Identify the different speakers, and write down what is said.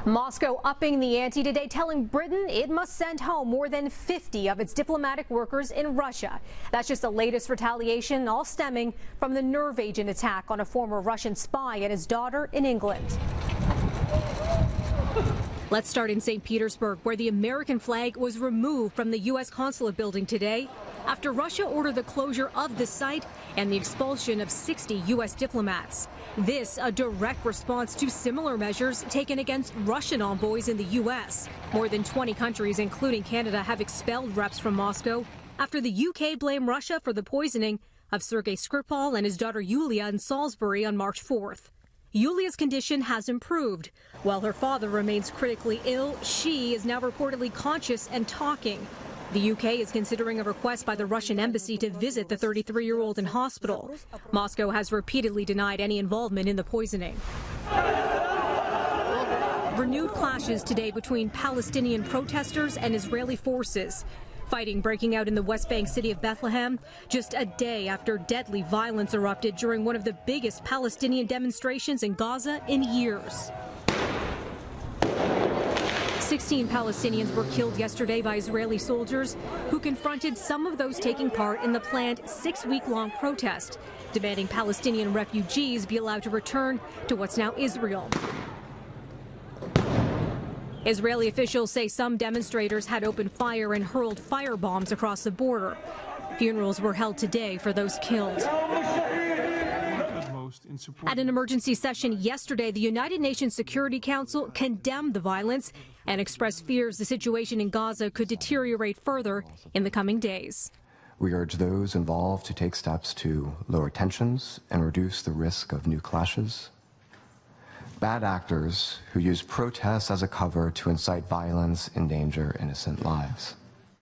Speaker 1: Moscow upping the ante today, telling Britain it must send home more than 50 of its diplomatic workers in Russia. That's just the latest retaliation, all stemming from the nerve agent attack on a former Russian spy and his daughter in England. Let's start in St. Petersburg, where the American flag was removed from the U.S. consulate building today after Russia ordered the closure of the site and the expulsion of 60 U.S. diplomats. This a direct response to similar measures taken against Russian envoys in the U.S. More than 20 countries, including Canada, have expelled reps from Moscow after the U.K. blamed Russia for the poisoning of Sergei Skripal and his daughter Yulia in Salisbury on March 4th. Yulia's condition has improved. While her father remains critically ill, she is now reportedly conscious and talking. The UK is considering a request by the Russian embassy to visit the 33-year-old in hospital. Moscow has repeatedly denied any involvement in the poisoning. Renewed clashes today between Palestinian protesters and Israeli forces. Fighting breaking out in the West Bank city of Bethlehem just a day after deadly violence erupted during one of the biggest Palestinian demonstrations in Gaza in years. 16 Palestinians were killed yesterday by Israeli soldiers who confronted some of those taking part in the planned 6-week-long protest, demanding Palestinian refugees be allowed to return to what's now Israel. Israeli officials say some demonstrators had opened fire and hurled firebombs across the border. Funerals were held today for those killed. At an emergency session yesterday, the United Nations Security Council condemned the violence and expressed fears the situation in Gaza could deteriorate further in the coming days.
Speaker 2: We urge those involved to take steps to lower tensions and reduce the risk of new clashes. Bad actors who use protests as a cover to incite violence endanger innocent lives.